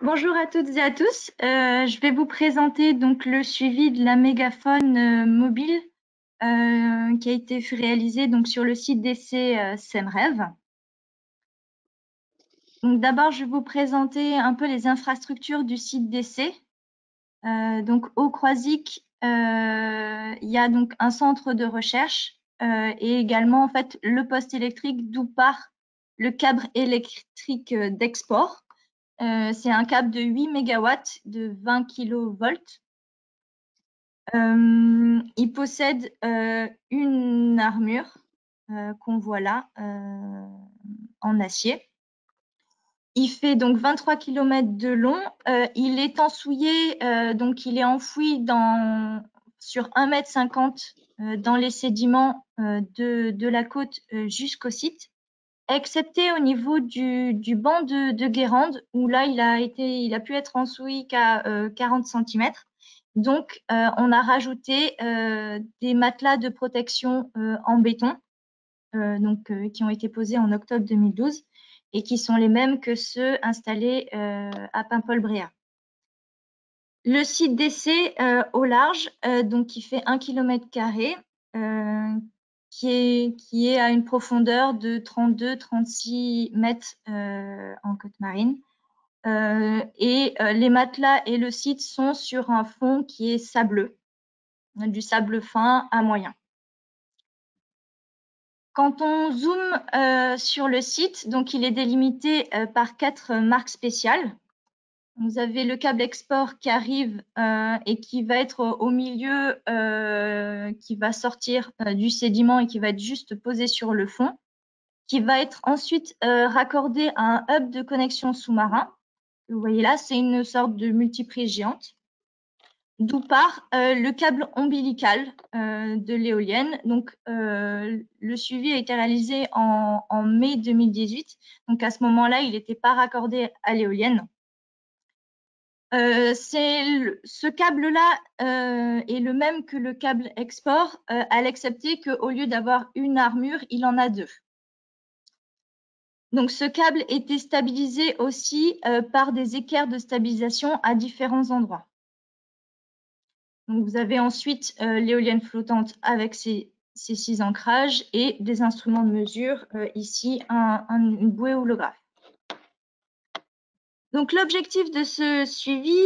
Bonjour à toutes et à tous. Je vais vous présenter donc le suivi de la mégaphone mobile qui a été réalisé donc sur le site d'essai SEMREV. Donc d'abord, je vais vous présenter un peu les infrastructures du site d'essai. Donc au Croisic, il y a donc un centre de recherche et également en fait le poste électrique d'où part le câble électrique d'export. C'est un câble de 8 MW de 20 kV. Il possède une armure qu'on voit là en acier. Il fait donc 23 km de long. Il est ensouillé, donc il est enfoui sur 1,50 m dans les sédiments de la côte jusqu'au site, excepté au niveau du banc de Guérande, où là, il a pu être ensoui qu'à 40 cm. Donc, on a rajouté des matelas de protection en béton, qui ont été posés en octobre 2012 et qui sont les mêmes que ceux installés à Paimpol-Bréhat. Le site d'essai au large, donc qui fait 1 km², qui est à une profondeur de 32-36 mètres en côte marine. Les matelas et le site sont sur un fond qui est sableux, du sable fin à moyen. Quand on zoome sur le site, donc il est délimité par 4 marques spéciales. Vous avez le câble export qui arrive et qui va être au milieu, qui va sortir du sédiment et qui va être juste posé sur le fond, qui va être ensuite raccordé à un hub de connexion sous-marin. Vous voyez là, c'est une sorte de multiprise géante. D'où part le câble ombilical de l'éolienne. Donc, le suivi a été réalisé en mai 2018. Donc, à ce moment-là, il n'était pas raccordé à l'éolienne. Ce câble-là est le même que le câble export, à l'excepter qu'au lieu d'avoir une armure, il en a 2. Donc, ce câble était stabilisé aussi par des équerres de stabilisation à différents endroits. Donc, vous avez ensuite l'éolienne flottante avec ses 6 ancrages et des instruments de mesure, ici une bouée holographe. Donc, l'objectif de ce suivi,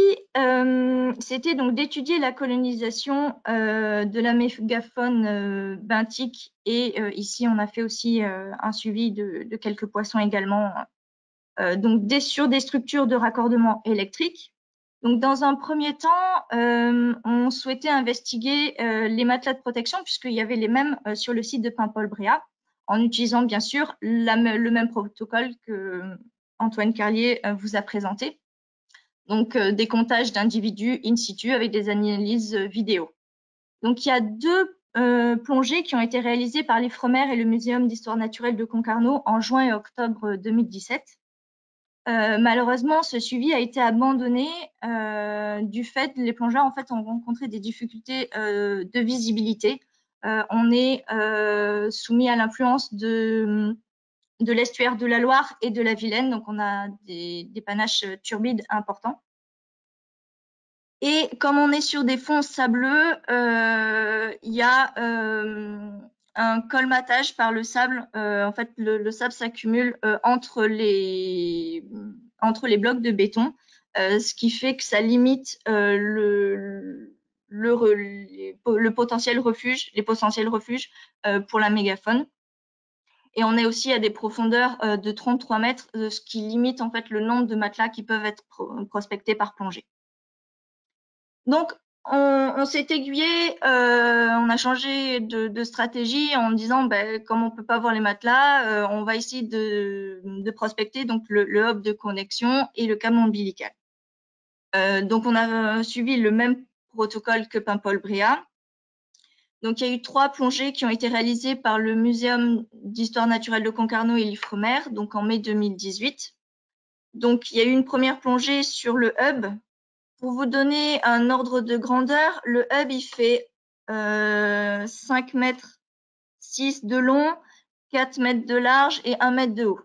c'était donc d'étudier la colonisation de la mégafaune benthique et ici, on a fait aussi un suivi de quelques poissons également, donc sur des structures de raccordement électrique. Donc, dans un premier temps, on souhaitait investiguer les matelas de protection puisqu'il y avait les mêmes sur le site de Paimpol-Bréhat, en utilisant bien sûr le même protocole que Antoine Carlier vous a présenté. Donc, des comptages d'individus in situ avec des analyses vidéo. Donc, il y a 2 plongées qui ont été réalisées par l'Ifremer et le Muséum d'histoire naturelle de Concarneau en juin et octobre 2017. Malheureusement, ce suivi a été abandonné du fait que les plongeurs en fait, ont rencontré des difficultés de visibilité. On est soumis à l'influence de l'estuaire de la Loire et de la Vilaine, donc on a des panaches turbides importants. Et comme on est sur des fonds sableux, il y a un colmatage par le sable. En fait, le sable s'accumule entre les blocs de béton, ce qui fait que ça limite le potentiel refuge, les potentiels refuges pour la mégafaune. Et on est aussi à des profondeurs de 33 mètres, ce qui limite en fait le nombre de matelas qui peuvent être prospectés par plongée. Donc, on s'est aiguillé, on a changé de stratégie en disant, comme on peut pas voir les matelas, on va essayer de prospecter donc le hub de connexion et le câble ombilical. Donc, on a suivi le même protocole que Paimpol-Bréhat. Donc, il y a eu 3 plongées qui ont été réalisées par le Muséum d'histoire naturelle de Concarneau et l'Ifremer, donc en mai 2018. Donc, il y a eu une première plongée sur le hub. Pour vous donner un ordre de grandeur, le hub, il fait 5 mètres 6 de long, 4 mètres de large et 1 mètre de haut.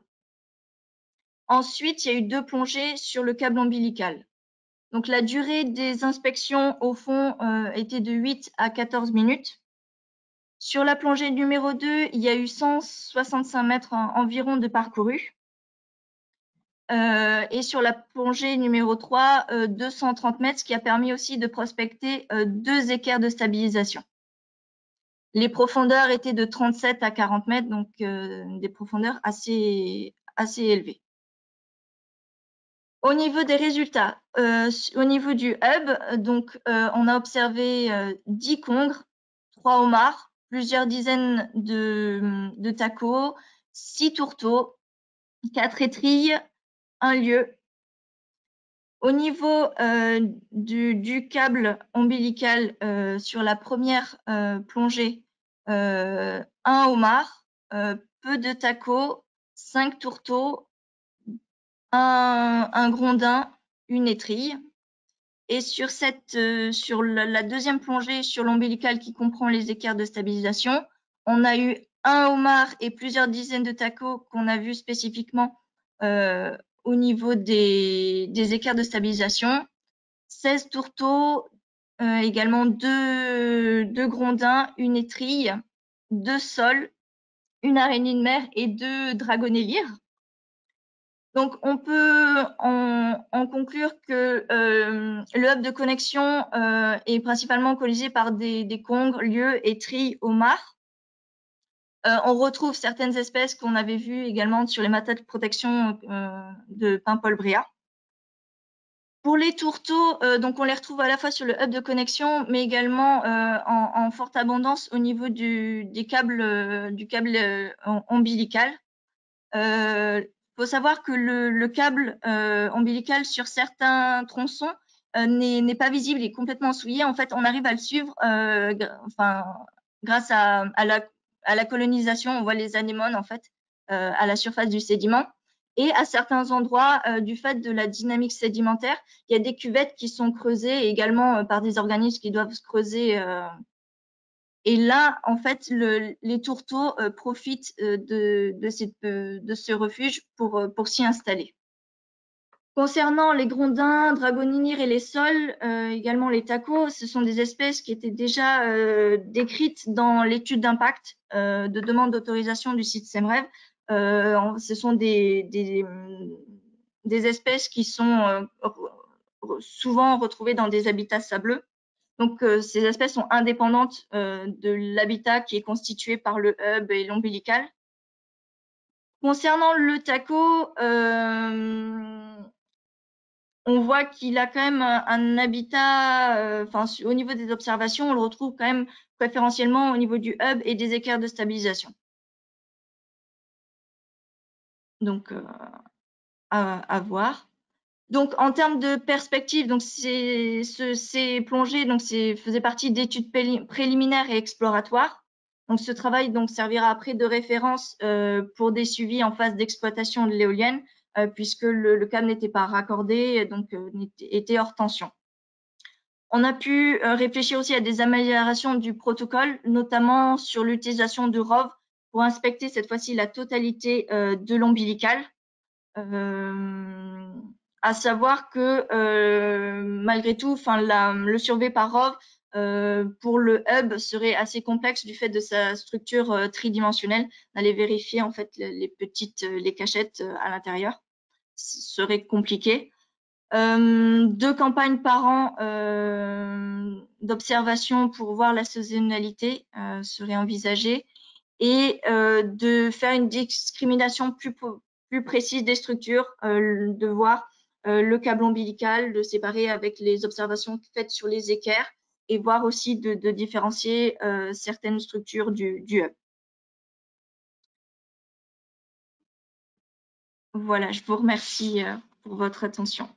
Ensuite, il y a eu 2 plongées sur le câble ombilical. Donc, la durée des inspections au fond était de 8 à 14 minutes. Sur la plongée numéro 2, il y a eu 165 mètres environ de parcouru. Et sur la plongée numéro 3, 230 mètres, ce qui a permis aussi de prospecter 2 équerres de stabilisation. Les profondeurs étaient de 37 à 40 mètres, donc des profondeurs assez élevées. Au niveau des résultats, au niveau du hub, donc on a observé 10 congres, 3 homards, plusieurs dizaines de tacos, 6 tourteaux, 4 étrilles, 1 lieu. Au niveau du câble ombilical sur la première plongée, 1 homard, peu de tacos, 5 tourteaux, un grondin, une étrille. Et sur la deuxième plongée sur l'ombilical qui comprend les équerres de stabilisation, on a eu 1 homard et plusieurs dizaines de tacos qu'on a vus spécifiquement au niveau des équerres de stabilisation, 16 tourteaux, également 2 grondins, une étrille, 2 sols, une araignée de mer et 2 dragonnets lyres. Donc, on peut en conclure que le hub de connexion est principalement colonisé par des congres, lieux, étrilles, homards. On retrouve certaines espèces qu'on avait vues également sur les matelas de protection de Paimpol Bréa. Pour les tourteaux, donc on les retrouve à la fois sur le hub de connexion, mais également en forte abondance au niveau du câble ombilical. Faut savoir que le câble ombilical sur certains tronçons n'est pas visible, il est complètement souillé. En fait, on arrive à le suivre grâce à la colonisation. On voit les anémones en fait à la surface du sédiment. Et à certains endroits, du fait de la dynamique sédimentaire, il y a des cuvettes qui sont creusées également par des organismes qui doivent se creuser. Et là, en fait, les tourteaux profitent de ce refuge pour s'y installer. Concernant les grondins, dragoninirs et les sols, également les tacos, ce sont des espèces qui étaient déjà décrites dans l'étude d'impact de demande d'autorisation du site SEMREV. Ce sont des espèces qui sont souvent retrouvées dans des habitats sableux. Donc, ces espèces sont indépendantes de l'habitat qui est constitué par le hub et l'ombilical. Concernant le taco, on voit qu'il a quand même un habitat, au niveau des observations, on le retrouve quand même préférentiellement au niveau du hub et des équerres de stabilisation. Donc, à voir. Donc, en termes de perspective, donc ces plongées faisaient partie d'études préliminaires et exploratoires. Donc, ce travail servira après de référence pour des suivis en phase d'exploitation de l'éolienne, puisque le câble n'était pas raccordé, donc était hors tension. On a pu réfléchir aussi à des améliorations du protocole, notamment sur l'utilisation de ROV pour inspecter cette fois-ci la totalité de l'ombilical. À savoir que malgré tout, le survey par ROV pour le hub serait assez complexe du fait de sa structure tridimensionnelle. D'aller vérifier en fait les cachettes à l'intérieur serait compliqué. 2 campagnes par an d'observation pour voir la saisonnalité seraient envisagées et de faire une discrimination plus précise des structures, de voir le câble ombilical, de séparer avec les observations faites sur les équerres et voir aussi de différencier certaines structures du hub. Voilà, je vous remercie pour votre attention.